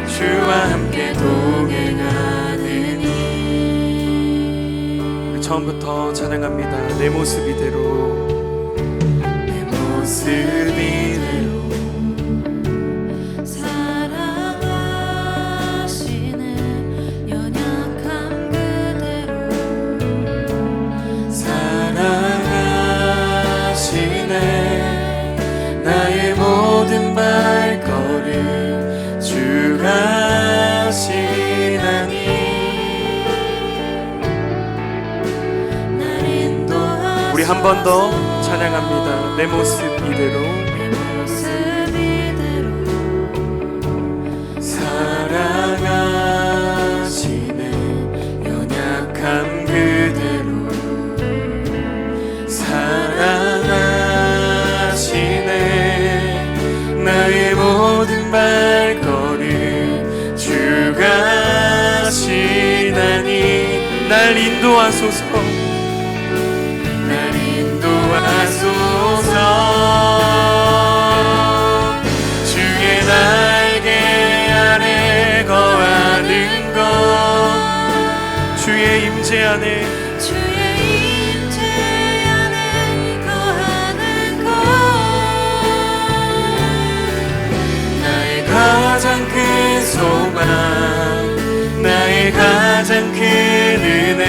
주와 함께 동행하느니. 우리 처음부터 찬양합니다. 내 모습 이대로, 내 모습 이대로 사랑하시네. 연약한 그대로 사랑하시네. 나의 모든 발걸음 주가 하시나니. 우리 한 번 더 찬양합니다. 내 모습 이대로, 내 모습 이대로 사랑하시네. 연약한 그대로 사랑하시네. 나의 모든 발걸음 주가 하시나니. 날 인도하소서. 날 인도하소서. 주의 날개 아래 거하는 것, 주의 임재 안에 거하는 것. 나의 가장 큰 소망, 나의 가장 큰 은혜.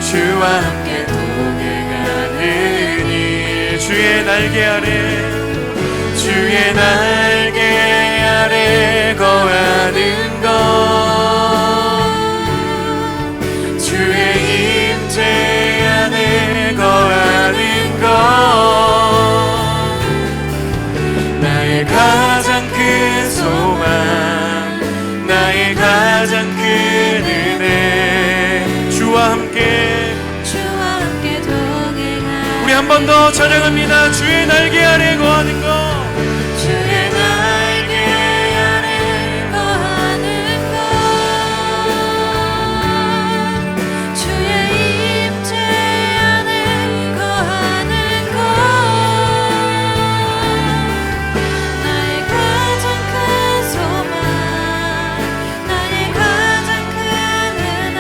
주와 함께 동행하느니. 주의 날개 아래, 주의 날개 아래 거하는 것, 주의 임재 안에 거하는 것. 나의 가장 큰 소망, 나의 가장 큰 은혜. 주와 함께 동행하는. 우리 한 번 더 찬양합니다. 주의 날개 아래 거하는 것, 주의 날개 아래 거하는 것, 주의 임재 안에 거하는 것. 나의 가장 큰 소망, 나의 가장 큰 은혜.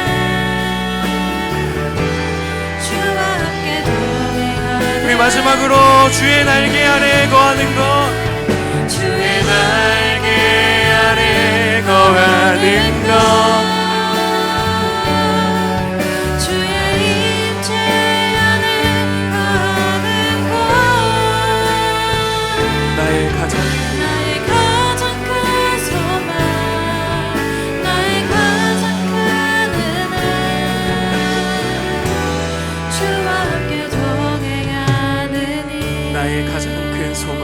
주와 함께 동행하는. 우리 마지막으로 주의 날개 아래 거하는 것, 주의 날개 아래 거하는 것, 주의 임재 안에 거하는 것, 나의 가장 큰 소망, 나의 가장 큰 은혜, 주와 함께 동행하느니. 나의 가장 큰 소망,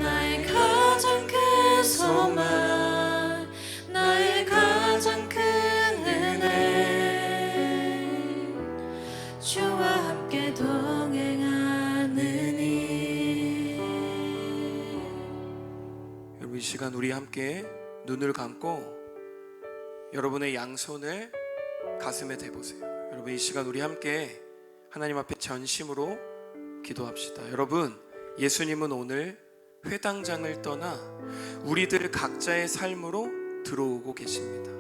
나의 가장 큰 소망, 나의 가장 큰 은혜, 주와 함께 동행하느니. 여러분 이 시간 우리 함께 눈을 감고 여러분의 양손을 가슴에 대보세요. 여러분 이 시간 우리 함께 하나님 앞에 전심으로 기도합시다. 여러분, 예수님은 오늘 회당장을 떠나 우리들 각자의 삶으로 들어오고 계십니다.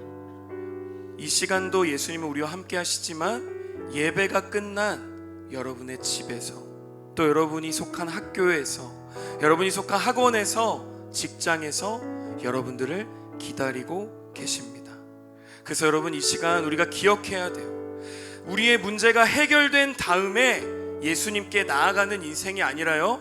이 시간도 예수님은 우리와 함께 하시지만 예배가 끝난 여러분의 집에서, 또 여러분이 속한 학교에서, 여러분이 속한 학원에서, 직장에서 여러분들을 기다리고 계십니다. 그래서 여러분 이 시간 우리가 기억해야 돼요. 우리의 문제가 해결된 다음에 예수님께 나아가는 인생이 아니라요,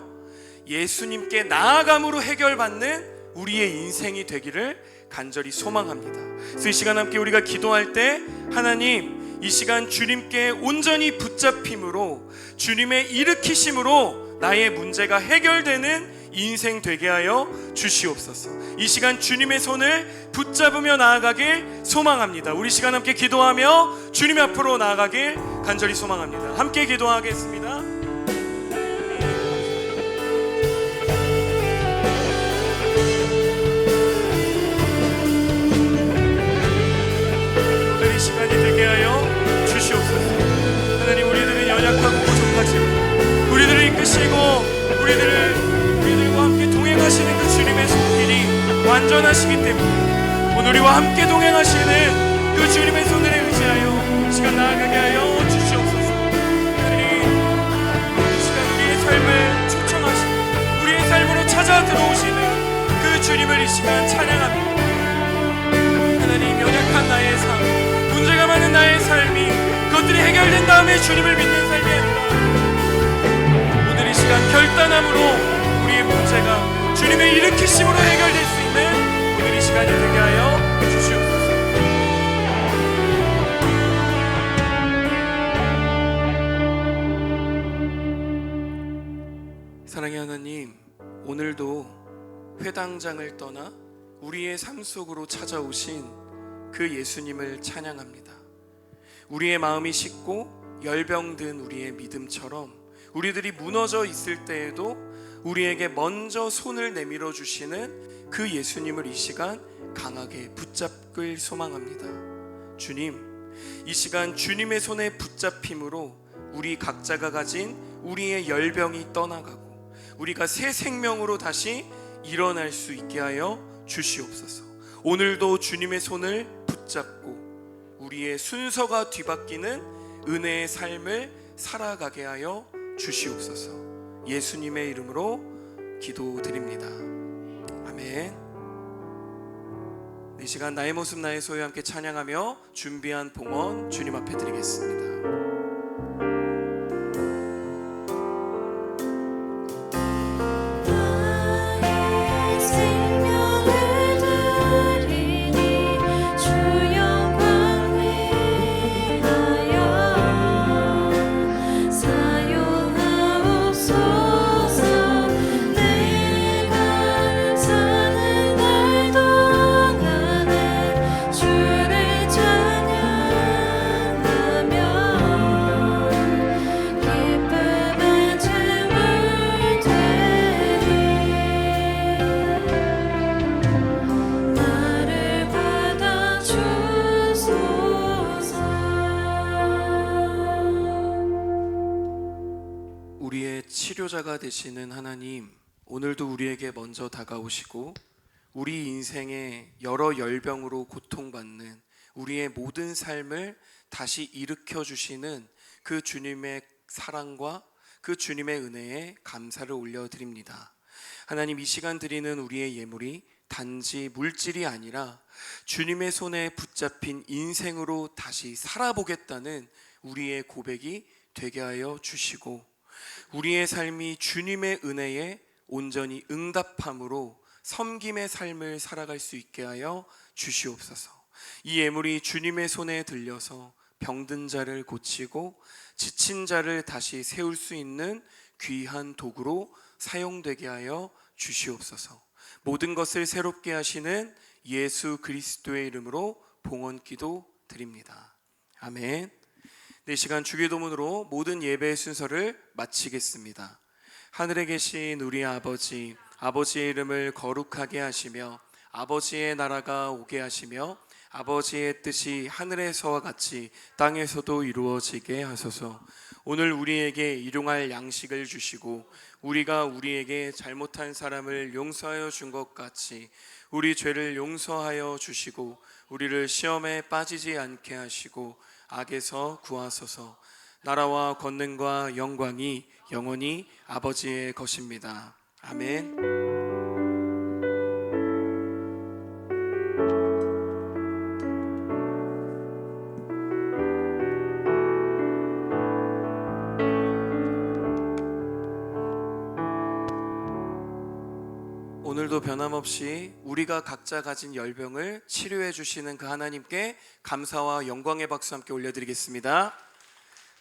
예수님께 나아감으로 해결받는 우리의 인생이 되기를 간절히 소망합니다. 그래서 이 시간 함께 우리가 기도할 때 하나님, 이 시간 주님께 온전히 붙잡힘으로, 주님의 일으키심으로 나의 문제가 해결되는 인생 되게 하여 주시옵소서. 이 시간 주님의 손을 붙잡으며 나아가길 소망합니다. 우리 시간 함께 기도하며 주님 앞으로 나아가길 간절히 소망합니다. 함께 기도하겠습니다. 오늘 이 시간이 되게 하여 주시옵소서. 하나님, 우리들은 연약하고 부족하지만 우리들을 이끄시고 우리들과 함께 동행하시는 그 주님의 손길이 완전하시기 때문에 오늘 우리와 함께 동행하시는 그 주님의 손을 의지하여 시간 나아가게 하여 주시옵소서. 하나님, 이 시간 우리의 삶을 초청하시고 우리의 삶으로 찾아 들어오시는 그 주님을 이 시간 찬양합니다. 하나님, 연약한 나의 삶, 문제가 많은 나의 삶이 그것들이 해결된 다음에 주님을 믿는 삶이 아니라 오늘 이 시간 결단함으로 우리의 문제가 주님의 일으키심으로 해결될 수 있는 오늘 이 시간이 되게 하여 주시옵소서. 사랑의 하나님, 오늘도 회당장을 떠나 우리의 삶 속으로 찾아오신 그 예수님을 찬양합니다. 우리의 마음이 식고 열병든 우리의 믿음처럼 우리들이 무너져 있을 때에도 우리에게 먼저 손을 내밀어 주시는 그 예수님을 이 시간 강하게 붙잡길 소망합니다. 주님, 이 시간 주님의 손에 붙잡힘으로 우리 각자가 가진 우리의 열병이 떠나가고 우리가 새 생명으로 다시 일어날 수 있게 하여 주시옵소서. 오늘도 주님의 손을 붙잡고 우리의 순서가 뒤바뀌는 은혜의 삶을 살아가게 하여 주시옵소서. 예수님의 이름으로 기도드립니다. 아멘. 이 시간 나의 모습 나의 소유 함께 찬양하며 준비한 봉헌 주님 앞에 드리겠습니다. 치료자가 되시는 하나님, 오늘도 우리에게 먼저 다가오시고 우리 인생의 여러 열병으로 고통받는 우리의 모든 삶을 다시 일으켜 주시는 그 주님의 사랑과 그 주님의 은혜에 감사를 올려드립니다. 하나님, 이 시간 드리는 우리의 예물이 단지 물질이 아니라 주님의 손에 붙잡힌 인생으로 다시 살아보겠다는 우리의 고백이 되게 하여 주시고, 우리의 삶이 주님의 은혜에 온전히 응답함으로 섬김의 삶을 살아갈 수 있게 하여 주시옵소서. 이 예물이 주님의 손에 들려서 병든 자를 고치고 지친 자를 다시 세울 수 있는 귀한 도구로 사용되게 하여 주시옵소서. 모든 것을 새롭게 하시는 예수 그리스도의 이름으로 봉헌기도 드립니다. 아멘. 이 시간 주기도문으로 모든 예배의 순서를 마치겠습니다. 하늘에 계신 우리 아버지, 아버지의 이름을 거룩하게 하시며 아버지의 나라가 오게 하시며 아버지의 뜻이 하늘에서와 같이 땅에서도 이루어지게 하소서. 오늘 우리에게 일용할 양식을 주시고 우리가 우리에게 잘못한 사람을 용서하여 준 것 같이 우리 죄를 용서하여 주시고 우리를 시험에 빠지지 않게 하시고 악에서 구하소서. 나라와 권능과 영광이 영원히 아버지의 것입니다. 아멘. 오늘도 변함없이 우리가 각자 가진 열병을 치료해 주시는 그 하나님께 감사와 영광의 박수 함께 올려드리겠습니다.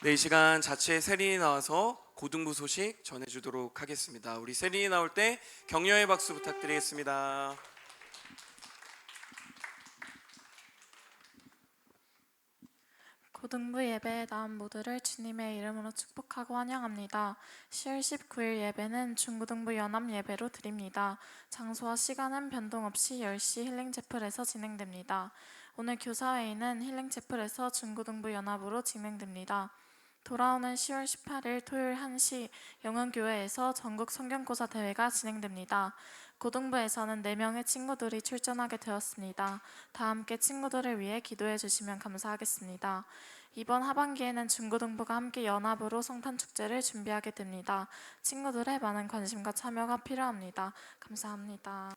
네, 이 시간 자체 세린이 나와서 고등부 소식 전해주도록 하겠습니다. 우리 세린이 나올 때 격려의 박수 부탁드리겠습니다. 고등부 예배에 나온 모두를 주님의 이름으로 축복하고 환영합니다. 10월 19일 예배는 중고등부 연합 예배로 드립니다. 장소와 시간은 변동 없이 10시 힐링체플에서 진행됩니다. 오늘 교사회의는 힐링체플에서 중고등부 연합으로 진행됩니다. 돌아오는 10월 18일 토요일 1시 영흥교회에서 전국 성경고사 대회가 진행됩니다. 고등부에서는 4명의 친구들이 출전하게 되었습니다. 다 함께 친구들을 위해 기도해 주시면 감사하겠습니다. 이번 하반기에는 중고등부가 함께 연합으로 성탄축제를 준비하게 됩니다. 친구들의 많은 관심과 참여가 필요합니다. 감사합니다.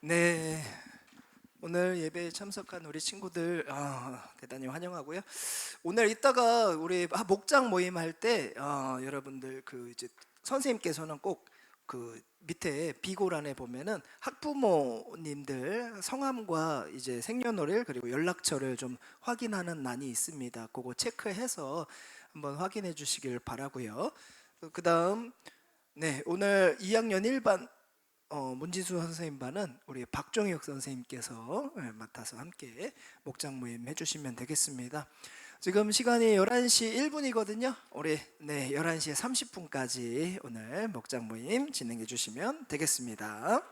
네, 오늘 예배에 참석한 우리 친구들 대단히 환영하고요. 오늘 이따가 우리 목장 모임 할 때 여러분들 그 이제 선생님께서는 꼭 그 밑에 비고란에 보면은 학부모님들 성함과 이제 생년월일 그리고 연락처를 좀 확인하는 난이 있습니다. 그거 체크해서 한번 확인해 주시길 바라고요. 그다음 네, 오늘 2학년 1반 문지수 선생님 반은 우리 박종혁 선생님께서 맡아서 함께 목장 모임 해주시면 되겠습니다. 지금 시간이 11시 1분이거든요. 우리 11시 30분까지 오늘 목장 모임 진행해 주시면 되겠습니다.